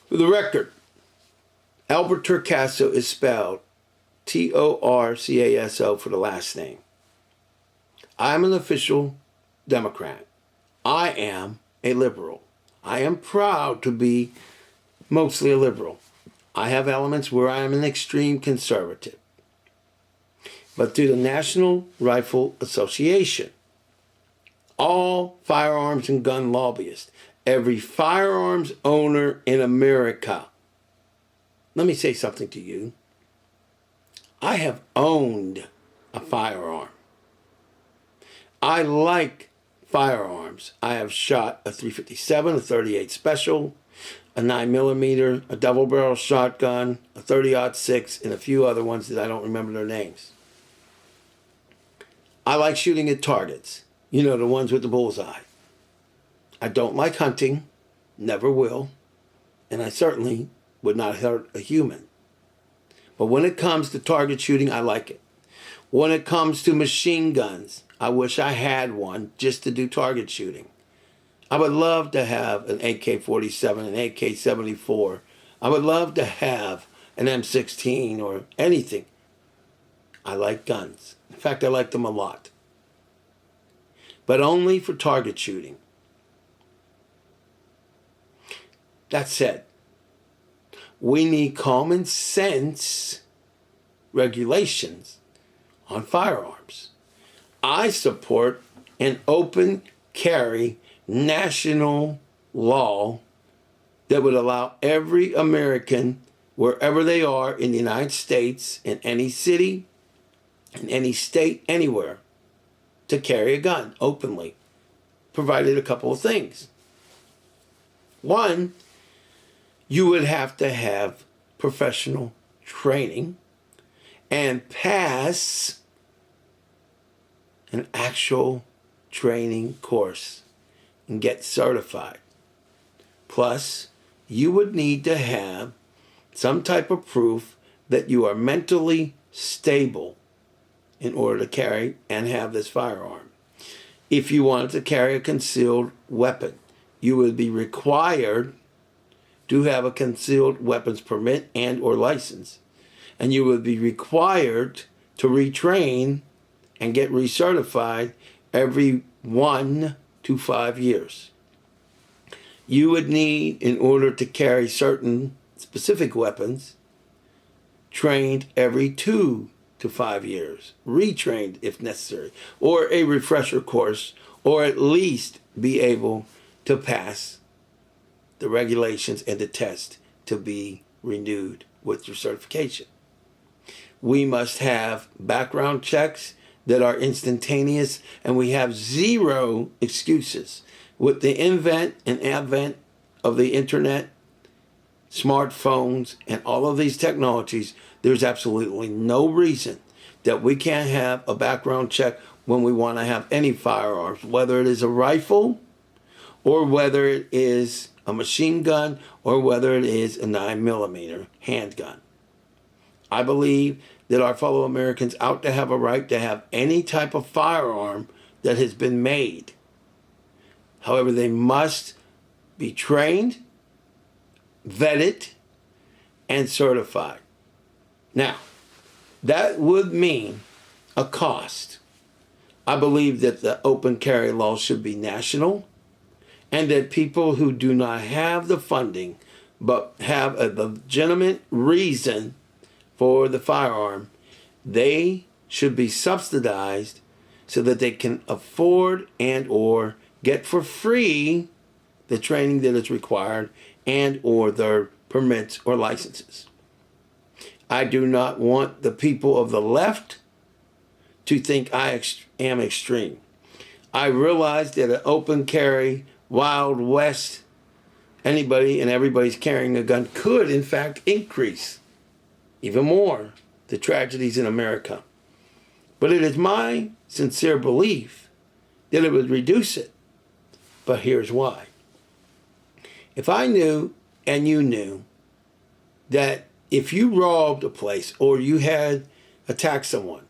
For the record, Albert Torcaso is spelled Torcaso for the last name. I'm an official Democrat. I am a liberal. I am proud to be mostly a liberal. I have elements where I am an extreme conservative. But through the National Rifle Association, all firearms and gun lobbyists, every firearms owner in America, let me say something to you. I have owned a firearm. I like firearms. I have shot a .357, a .38 Special, a 9mm, a double-barrel shotgun, a 30-06, and a few other ones that I don't remember their names. I like shooting at targets. You know, the ones with the bullseye. I don't like hunting, never will, and I certainly would not hurt a human. But when it comes to target shooting, I like it. When it comes to machine guns, I wish I had one just to do target shooting. I would love to have an AK-47, an AK-74. I would love to have an M16 or anything. I like guns. In fact, I like them a lot. But only for target shooting. That said, we need common sense regulations on firearms. I support an open carry national law that would allow every American, wherever they are in the United States, in any city, in any state, anywhere, to carry a gun openly, provided a couple of things. One, you would have to have professional training and pass an actual training course and get certified. Plus, you would need to have some type of proof that you are mentally stable in order to carry and have this firearm. If you wanted to carry a concealed weapon, you would be required to have a concealed weapons permit and or license. And you would be required to retrain and get recertified every 1 to 5 years. You would need, in order to carry certain specific weapons, trained every 2 to 5 years, retrained if necessary, or a refresher course, or at least be able to pass the regulations and the test to be renewed with your certification. We must have background checks that are instantaneous, and we have zero excuses. With the invent and advent of the internet, smartphones, and all of these technologies, there's absolutely no reason that we can't have a background check when we want to have any firearms, whether it is a rifle or whether it is a machine gun or whether it is a 9mm handgun. I believe that our fellow Americans ought to have a right to have any type of firearm that has been made. However, they must be trained, vetted, and certified. Now, that would mean a cost. I believe that the open carry law should be national, and that people who do not have the funding but have a legitimate reason for the firearm, they should be subsidized so that they can afford and or get for free the training that is required and or their permits or licenses. I do not want the people of the left to think I am extreme. I realize that an open carry, Wild West, anybody and everybody's carrying a gun could in fact increase even more the tragedies in America. But it is my sincere belief that it would reduce it. But here's why. If I knew and you knew that if you robbed a place or you had attacked someone,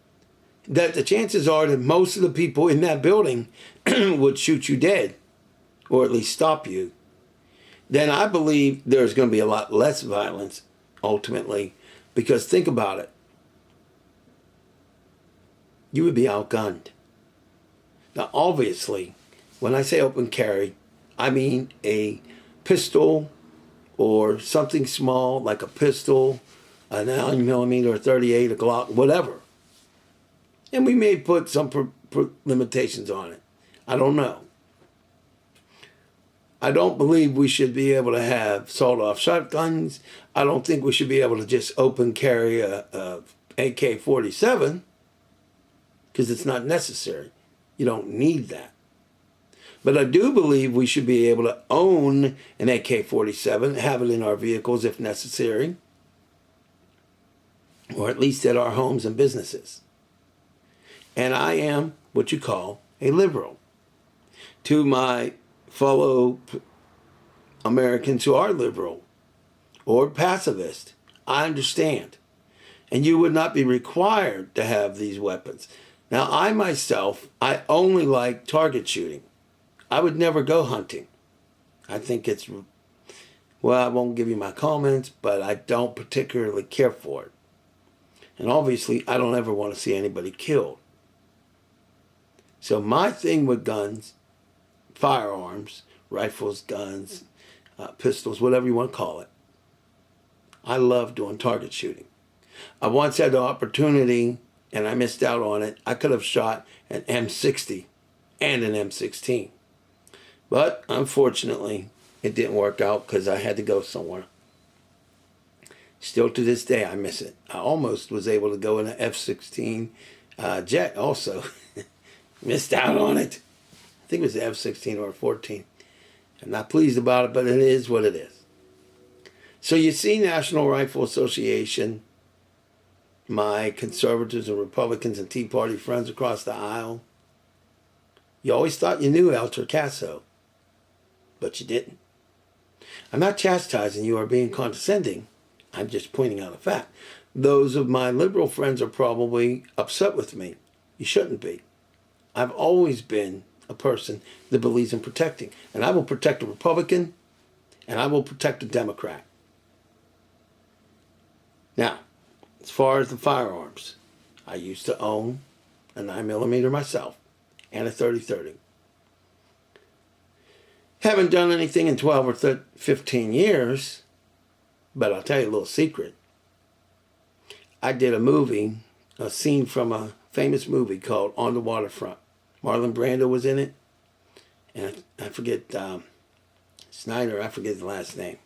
that the chances are that most of the people in that building would shoot you dead or at least stop you, then I believe there's going to be a lot less violence ultimately. Because think about it. You would be outgunned. Now, obviously, when I say open carry, I mean a pistol or something small like a pistol, a 9mm, 38, a Glock, whatever. And we may put some limitations on it. I don't know. I don't believe we should be able to have sawed-off shotguns. I don't think we should be able to just open carry a AK-47 because it's not necessary. You don't need that. But I do believe we should be able to own an AK-47, have it in our vehicles if necessary, or at least at our homes and businesses. And I am what you call a liberal. To my fellow Americans who are liberal or pacifist, I understand. And you would not be required to have these weapons. Now, I myself, I only like target shooting. I would never go hunting. I think it's, well, I won't give you my comments, but I don't particularly care for it. And obviously, I don't ever want to see anybody killed. So my thing with guns, firearms, rifles, guns, pistols, whatever you want to call it, I love doing target shooting. I once had the opportunity, and I missed out on it. I could have shot an M60 and an M16. But unfortunately, it didn't work out because I had to go somewhere. Still to this day, I miss it. I almost was able to go in an F-16 jet also. Missed out on it. I think it was the F-16 or 14. I'm not pleased about it, but it is what it is. So you see National Rifle Association, my conservatives and Republicans and Tea Party friends across the aisle. You always thought you knew El Torcaso, but you didn't. I'm not chastising you or being condescending. I'm just pointing out a fact. Those of my liberal friends are probably upset with me. You shouldn't be. I've always been a person that believes in protecting. And I will protect a Republican, and I will protect a Democrat. Now, as far as the firearms, I used to own a 9mm myself and a 30-30. Haven't done anything in 12 or 15 years, but I'll tell you a little secret. I did a movie, a scene from a famous movie called On the Waterfront. Marlon Brando was in it, and I forget, Snyder, I forget the last name.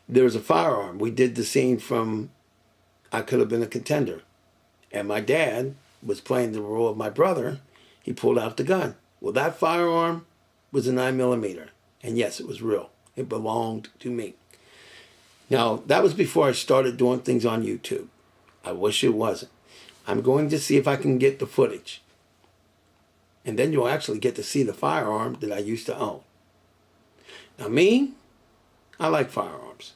There was a firearm. We did the scene from I Could Have Been a Contender. And my dad was playing the role of my brother. He pulled out the gun. Well, that firearm was a 9mm. And yes, it was real. It belonged to me. Now, that was before I started doing things on YouTube. I wish it wasn't. I'm going to see if I can get the footage. And then you'll actually get to see the firearm that I used to own. Now, me, I like firearms.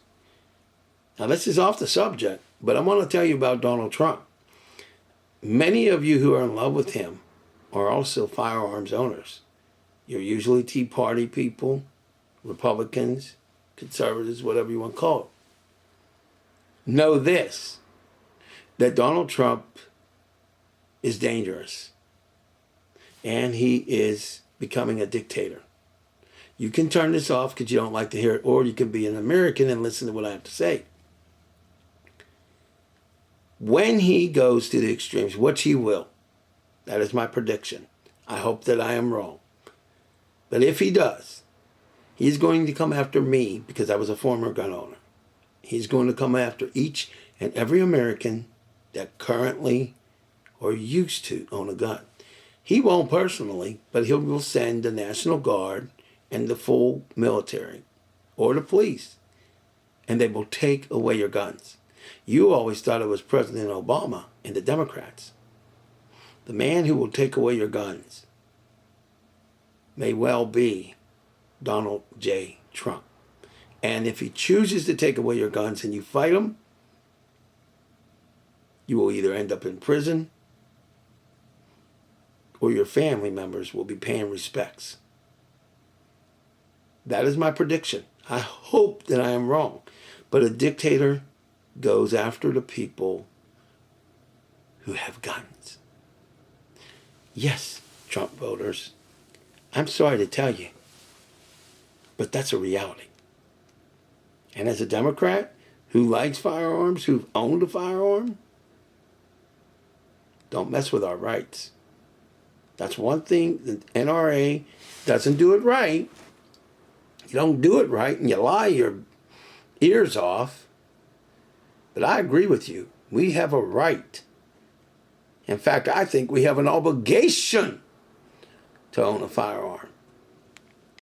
Now, this is off the subject, but I want to tell you about Donald Trump. Many of you who are in love with him are also firearms owners. You're usually Tea Party people, Republicans, conservatives, whatever you want to call it. Know this, that Donald Trump is dangerous. And he is becoming a dictator. You can turn this off because you don't like to hear it, or you can be an American and listen to what I have to say. When he goes to the extremes, which he will, that is my prediction. I hope that I am wrong. But if he does, he's going to come after me because I was a former gun owner. He's going to come after each and every American that currently or used to own a gun. He won't personally, but he will send the National Guard and the full military or the police, and they will take away your guns. You always thought it was President Obama and the Democrats. The man who will take away your guns may well be Donald J. Trump. And if he chooses to take away your guns and you fight him, you will either end up in prison or your family members will be paying respects. That is my prediction. I hope that I am wrong. But a dictator goes after the people who have guns. Yes, Trump voters, I'm sorry to tell you, but that's a reality. And as a Democrat who likes firearms, who've owned a firearm, don't mess with our rights. That's one thing the NRA doesn't do it right. You don't do it right and you lie your ears off. But I agree with you. We have a right. In fact, I think we have an obligation to own a firearm.